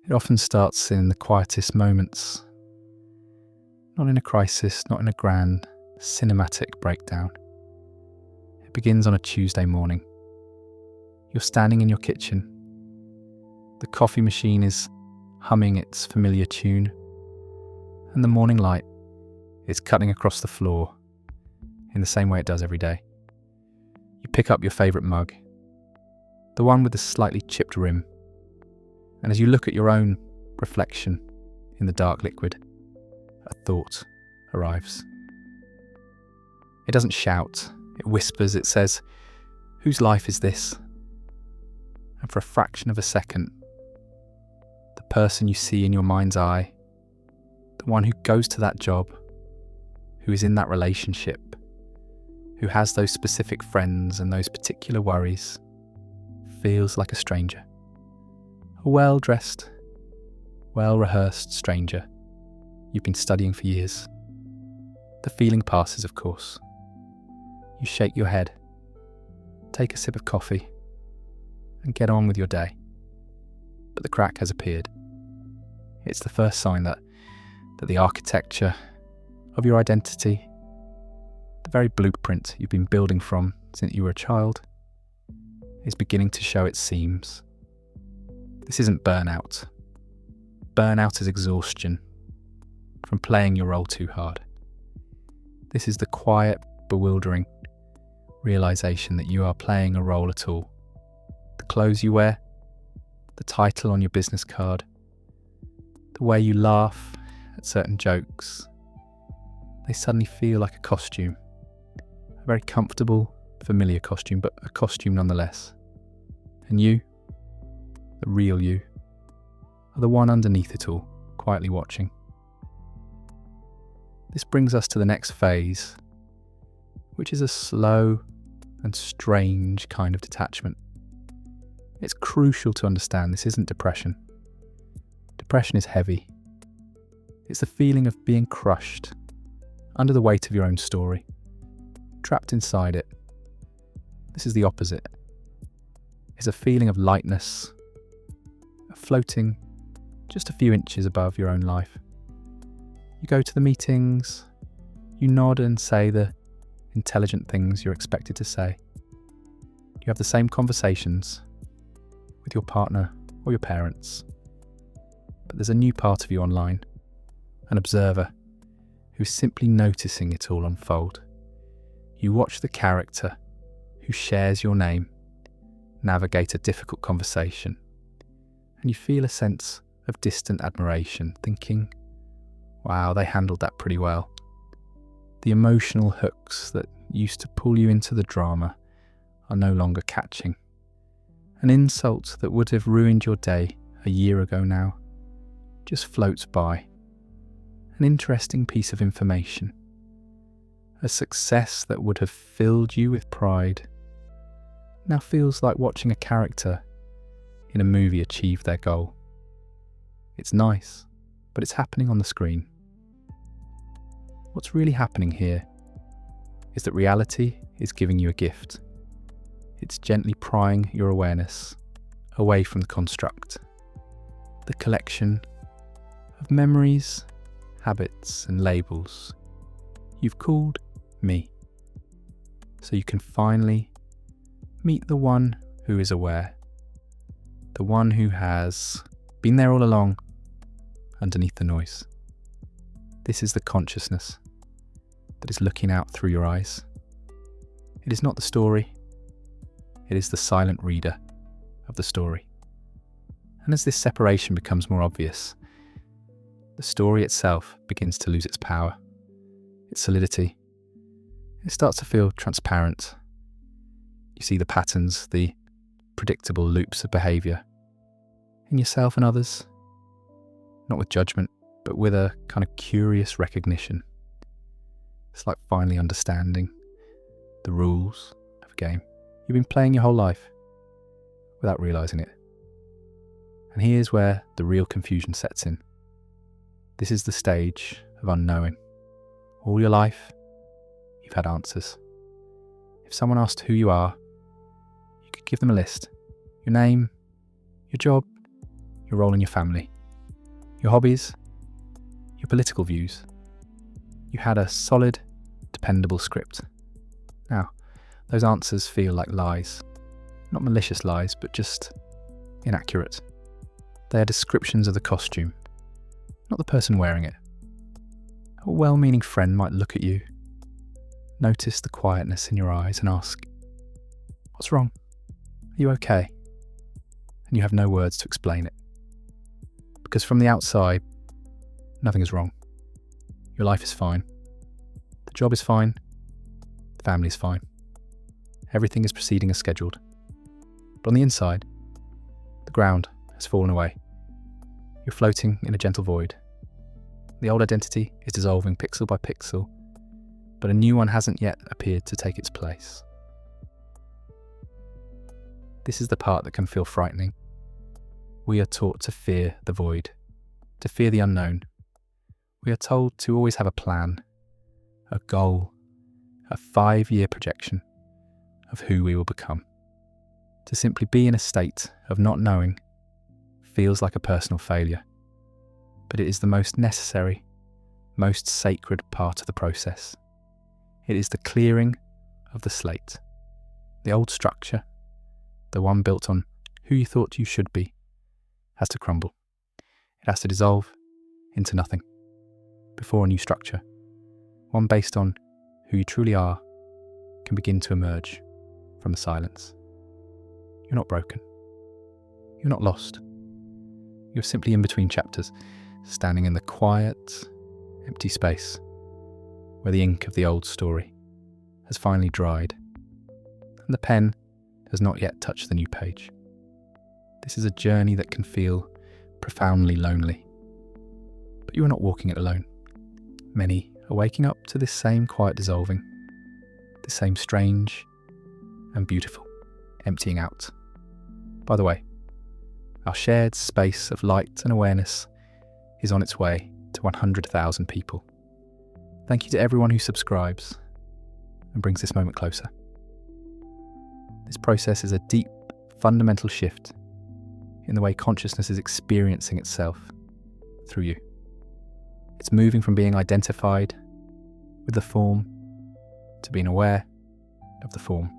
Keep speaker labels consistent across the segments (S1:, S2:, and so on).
S1: It often starts in the quietest moments, not in a crisis, not in a grand, cinematic breakdown. It begins on a Tuesday morning. You're standing in your kitchen. The coffee machine is humming its familiar tune, and the morning light is cutting across the floor in the same way it does every day. You pick up your favourite mug, the one with the slightly chipped rim, and as you look at your own reflection in the dark liquid, a thought arrives. It doesn't shout, it whispers, it says, "Whose life is this?" And for a fraction of a second, the person you see in your mind's eye, the one who goes to that job, who is in that relationship, who has those specific friends and those particular worries, feels like a stranger. A well-dressed, well-rehearsed stranger you've been studying for years. The feeling passes, of course. You shake your head, take a sip of coffee, and get on with your day. But the crack has appeared. It's the first sign that the architecture of your identity, the very blueprint you've been building from since you were a child, is beginning to show its seams. This isn't burnout. Burnout is exhaustion from playing your role too hard. This is the quiet, bewildering realization that you are playing a role at all. The clothes you wear, the title on your business card, the way you laugh at certain jokes, they suddenly feel like a costume. A very comfortable, familiar costume, but a costume nonetheless. And you, the real you, are the one underneath it all, quietly watching. This brings us to the next phase, which is a slow and strange kind of detachment. It's crucial to understand this isn't depression. Depression is heavy. It's the feeling of being crushed under the weight of your own story, trapped inside it. This is the opposite. It's a feeling of lightness, of floating just a few inches above your own life. You go to the meetings, you nod and say the intelligent things you're expected to say. You have the same conversations with your partner or your parents. But there's a new part of you online, an observer who's simply noticing it all unfold. You watch the character who shares your name navigate a difficult conversation, and you feel a sense of distant admiration, thinking, wow, they handled that pretty well. The emotional hooks that used to pull you into the drama are no longer catching. An insult that would have ruined your day a year ago now just floats by. An interesting piece of information. A success that would have filled you with pride now feels like watching a character in a movie achieve their goal. It's nice, but it's happening on the screen. What's really happening here is that reality is giving you a gift. It's gently prying your awareness away from the construct, the collection of memories, habits, and labels you've called me, so you can finally meet the one who is aware, the one who has been there all along underneath the noise. This is the consciousness that is looking out through your eyes. It is not the story, it is the silent reader of the story. And as this separation becomes more obvious, the story itself begins to lose its power, its solidity. It starts to feel transparent. You see the patterns, the predictable loops of behaviour in yourself and others, not with judgment, but with a kind of curious recognition. It's like finally understanding the rules of a game you've been playing your whole life without realising it. And here's where the real confusion sets in. This is the stage of unknowing. All your life, you've had answers. If someone asked who you are, you could give them a list. Your name, your job, your role in your family. your hobbies, your political views. You had a solid, dependable script. Now, those answers feel like lies. Not malicious lies, but just inaccurate. They are descriptions of the costume, not the person wearing it. A well-meaning friend might look at you, notice the quietness in your eyes and ask, "What's wrong? Are you okay?" And you have no words to explain it. Because from the outside, nothing is wrong. Your life is fine. The job is fine. The family is fine. Everything is proceeding as scheduled. But on the inside, the ground has fallen away. You're floating in a gentle void. The old identity is dissolving pixel by pixel, but a new one hasn't yet appeared to take its place. This is the part that can feel frightening. We are taught to fear the void, to fear the unknown. We are told to always have a plan, a goal, a 5-year projection of who we will become. To simply be in a state of not knowing feels like a personal failure, but it is the most necessary, most sacred part of the process. It is the clearing of the slate. The old structure, the one built on who you thought you should be, has to crumble. It has to dissolve into nothing before a new structure, one based on who you truly are, can begin to emerge from the silence. You're not broken. You're not lost. You're simply in between chapters, standing in the quiet, empty space where the ink of the old story has finally dried and the pen has not yet touched the new page. This is a journey that can feel profoundly lonely, but you are not walking it alone. Many are waking up to this same quiet dissolving, this same strange and beautiful emptying out. By the way, our shared space of light and awareness is on its way to 100,000 people. Thank you to everyone who subscribes and brings this moment closer. This process is a deep, fundamental shift in the way consciousness is experiencing itself through you. It's moving from being identified with the form to being aware of the form.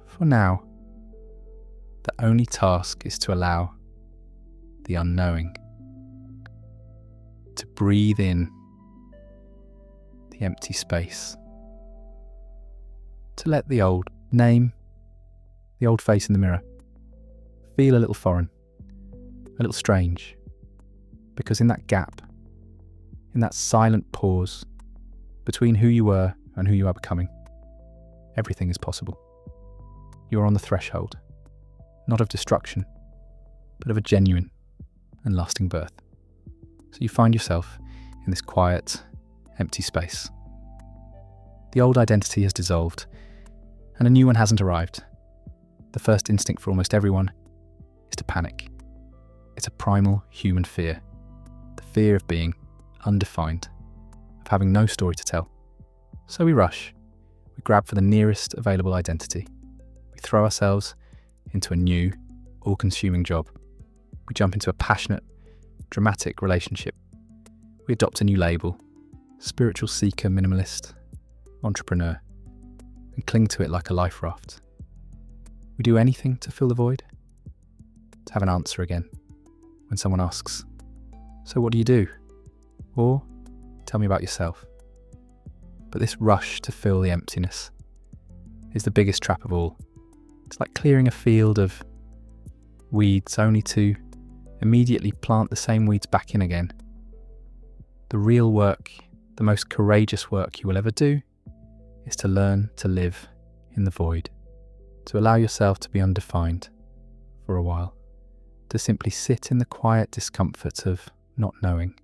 S1: For now, the only task is to allow the unknowing to breathe in the empty space, to let the old name, the old face in the mirror, feel a little foreign, a little strange, because in that gap, in that silent pause between who you were and who you are becoming, everything is possible. You are on the threshold, not of destruction, but of a genuine and lasting birth. So you find yourself in this quiet, empty space. The old identity has dissolved, and a new one hasn't arrived. The first instinct for almost everyone is to panic. It's a primal human fear, the fear of being undefined, of having no story to tell. So we rush, we grab for the nearest available identity. We throw ourselves into a new, all-consuming job. We jump into a passionate, dramatic relationship. We adopt a new label, spiritual seeker, minimalist, entrepreneur, and cling to it like a life raft. We do anything to fill the void, to have an answer again when someone asks, "So what do you do?" Or, "Tell me about yourself." But this rush to fill the emptiness is the biggest trap of all. It's like clearing a field of weeds only to immediately plant the same weeds back in again. The real work, the most courageous work you will ever do, is to learn to live in the void, to allow yourself to be undefined for a while, to simply sit in the quiet discomfort of not knowing.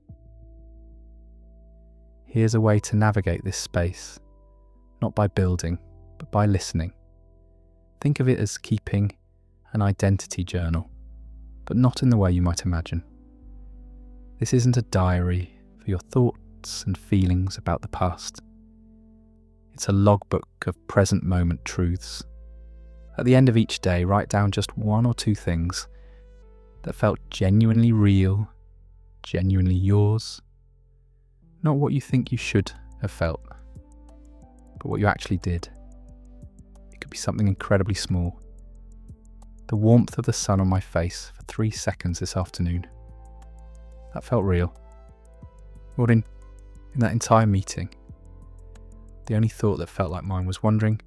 S1: Here's a way to navigate this space, not by building, but by listening. Think of it as keeping an identity journal, but not in the way you might imagine. This isn't a diary for your thoughts and feelings about the past. It's a logbook of present moment truths. At the end of each day, write down just 1 or 2 things that felt genuinely real genuinely yours. Not what you think you should have felt, but what you actually did. It could be something incredibly small. The warmth of the sun on my face for 3 seconds this afternoon. That felt real. Or in that entire meeting, the only thought that felt like mine was wondering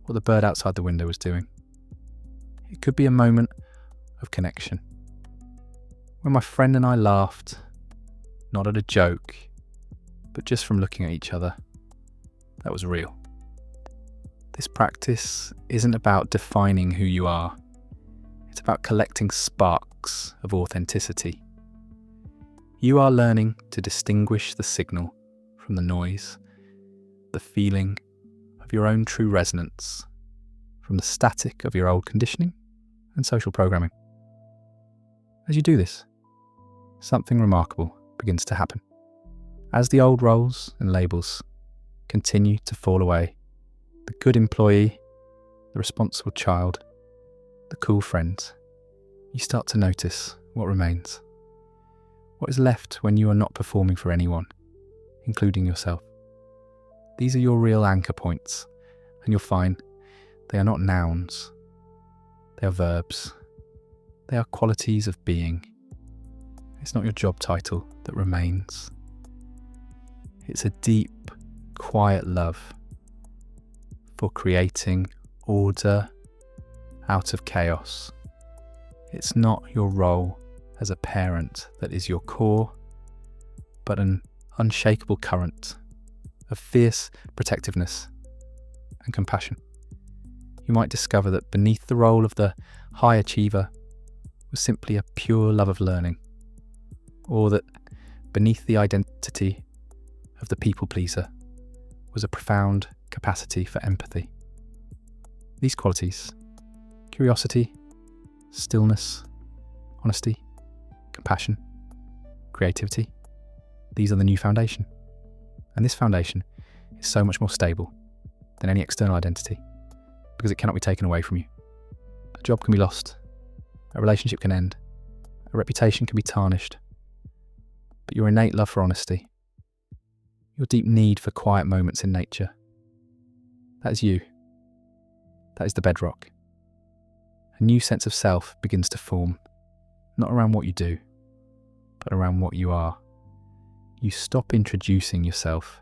S1: what the bird outside the window was doing. It could be a moment of connection. When my friend and I laughed, not at a joke, but just from looking at each other. That was real. This practice isn't about defining who you are. It's about collecting sparks of authenticity. You are learning to distinguish the signal from the noise, the feeling of your own true resonance from the static of your old conditioning and social programming. As you do this, something remarkable begins to happen. As the old roles and labels continue to fall away, the good employee, the responsible child, the cool friend, you start to notice what remains. What is left when you are not performing for anyone, including yourself? These are your real anchor points, and you'll find they are not nouns. They are verbs. They are qualities of being. It's not your job title that remains. It's a deep, quiet love for creating order out of chaos. It's not your role as a parent that is your core, but an unshakable current of fierce protectiveness and compassion. You might discover that beneath the role of the high achiever was simply a pure love of learning, or that beneath the identity of the people pleaser was a profound capacity for empathy. These qualities, curiosity, stillness, honesty, compassion, creativity, these are the new foundation. And this foundation is so much more stable than any external identity because it cannot be taken away from you. A job can be lost, a relationship can end, a reputation can be tarnished, but your innate love for honesty, your deep need for quiet moments in nature, that is you. That is the bedrock. A new sense of self begins to form, not around what you do, but around what you are. You stop introducing yourself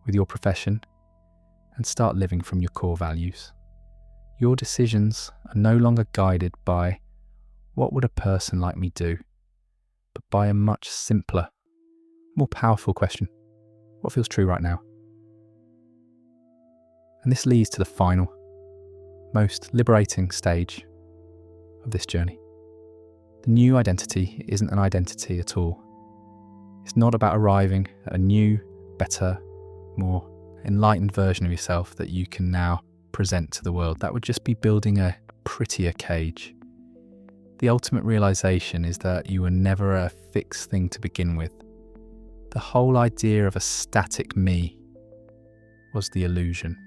S1: with your profession and start living from your core values. Your decisions are no longer guided by what would a person like me do, but by a much simpler, more powerful question. What feels true right now? And this leads to the final, most liberating stage of this journey. The new identity isn't an identity at all. It's not about arriving at a new, better, more enlightened version of yourself that you can now present to the world. That would just be building a prettier cage. The ultimate realization is that you were never a fixed thing to begin with. The whole idea of a static me was the illusion.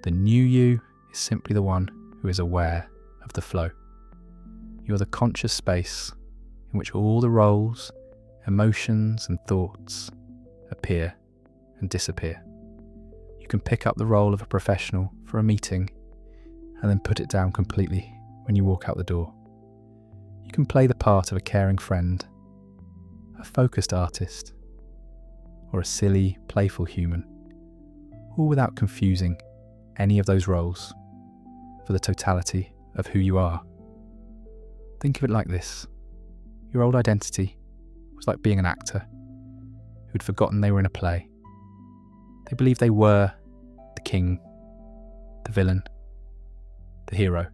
S1: The new you is simply the one who is aware of the flow. You're the conscious space in which all the roles, emotions and thoughts appear and disappear. You can pick up the role of a professional for a meeting and then put it down completely when you walk out the door. You can play the part of a caring friend, a focused artist, or a silly, playful human, all without confusing any of those roles for the totality of who you are. Think of it like this. Your old identity was like being an actor who'd forgotten they were in a play. They believed they were the king, the villain, the hero.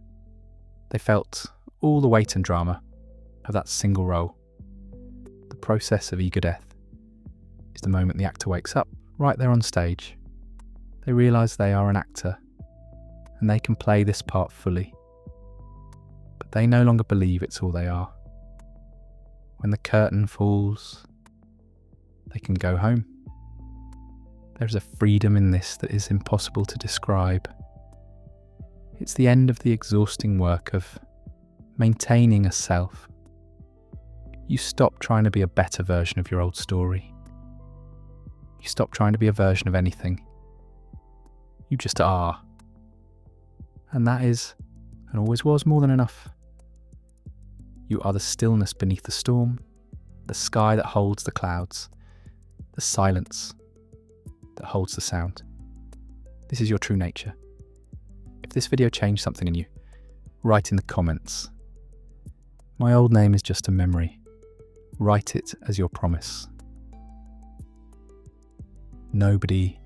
S1: They felt all the weight and drama of that single role. The process of ego death is the moment the actor wakes up, right there on stage. They realise they are an actor and they can play this part fully. But they no longer believe it's all they are. When the curtain falls, they can go home. There's a freedom in this that is impossible to describe. It's the end of the exhausting work of maintaining a self. You stop trying to be a better version of your old story. You stop trying to be a version of anything. You just are. And that is, and always was, more than enough. You are the stillness beneath the storm, the sky that holds the clouds, the silence that holds the sound. This is your true nature. If this video changed something in you, write in the comments. My old name is just a memory. Write it as your promise. Nobody